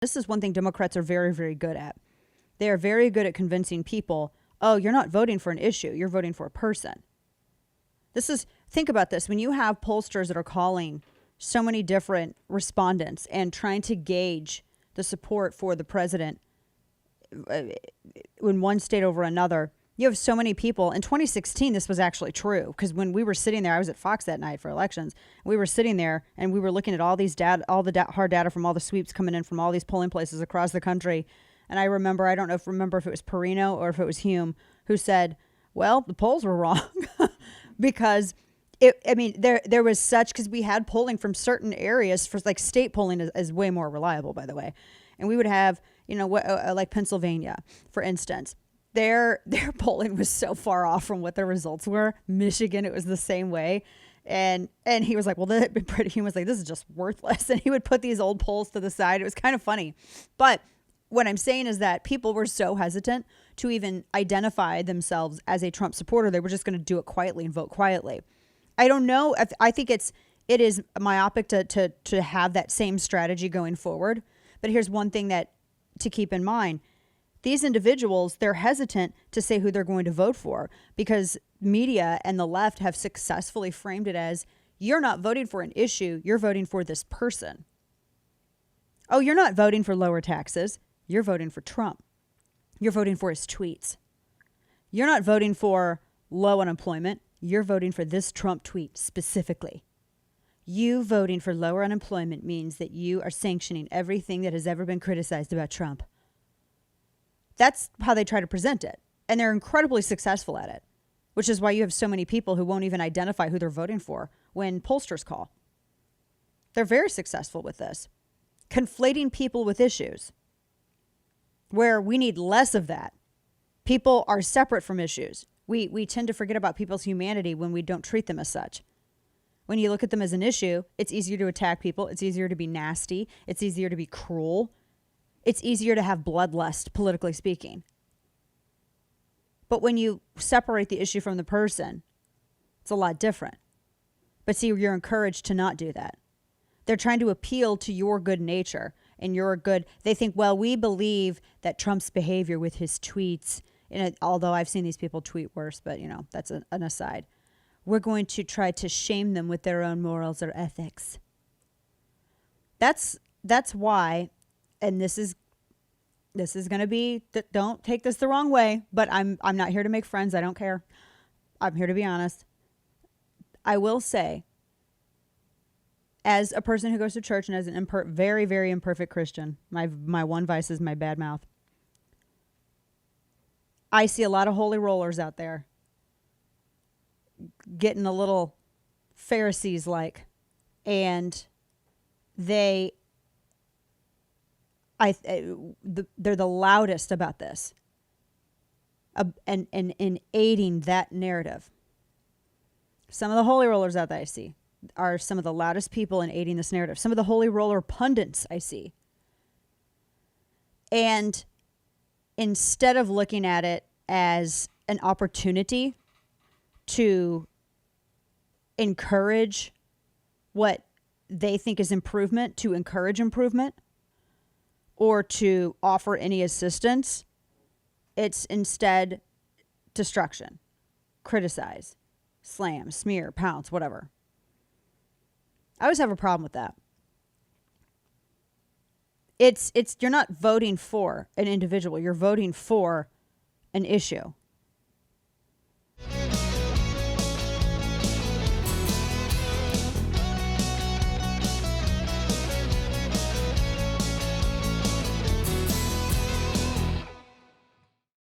This is one thing Democrats are very, very good at. They are very good at convincing people, oh, you're not voting for an issue, you're voting for a person. Think about this. When you have pollsters that are calling so many different respondents and trying to gauge the support for the president in one state over another, you have so many people. In 2016, this was actually true, because when we were sitting there, I was at Fox that night for elections. We were sitting there and we were looking at all these hard data from all the sweeps coming in from all these polling places across the country. And I remember, I don't know remember if it was Perino or if it was Hume who said, well, the polls were wrong because there was such, because we had polling from certain areas, for like state polling is way more reliable, by the way. And we would have, like Pennsylvania, for instance, their polling was so far off from what their results were. Michigan, it was the same way. And he was like, well, he was like, this is just worthless. And he would put these old polls to the side. It was kind of funny. But what I'm saying is that people were so hesitant to even identify themselves as a Trump supporter. They were just going to do it quietly and vote quietly. I don't know. I think it is myopic to have that same strategy going forward. But here's one thing to keep in mind. These individuals, they're hesitant to say who they're going to vote for because media and the left have successfully framed it as, you're not voting for an issue, you're voting for this person. Oh, you're not voting for lower taxes, you're voting for Trump. You're voting for his tweets. You're not voting for low unemployment, you're voting for this Trump tweet specifically. You voting for lower unemployment means that you are sanctioning everything that has ever been criticized about Trump. That's how they try to present it. And they're incredibly successful at it, which is why you have so many people who won't even identify who they're voting for when pollsters call. They're very successful with this. Conflating people with issues, where we need less of that. People are separate from issues. We tend to forget about people's humanity when we don't treat them as such. When you look at them as an issue, it's easier to attack people. It's easier to be nasty. It's easier to be cruel. It's easier to have bloodlust, politically speaking. But when you separate the issue from the person, it's a lot different. But see, you're encouraged to not do that. They're trying to appeal to your good nature and your good. They think, well, we believe that Trump's behavior with his tweets, although I've seen these people tweet worse, but that's an aside. We're going to try to shame them with their own morals or ethics. That's why. And this is going to be, don't take this the wrong way, but I'm not here to make friends. I don't care. I'm here to be honest. I will say, as a person who goes to church and as an very, very imperfect Christian, my one vice is my bad mouth. I see a lot of holy rollers out there getting a little Pharisees-like, and they're the loudest about this, and in aiding that narrative. Some of the holy rollers out there I see are some of the loudest people in aiding this narrative. Some of the holy roller pundits I see. And instead of looking at it as an opportunity to encourage what they think is improvement, to encourage improvement, or to offer any assistance, it's instead destruction, criticize, slam, smear, pounce, whatever. I always have a problem with that. It's you're not voting for an individual, you're voting for an issue.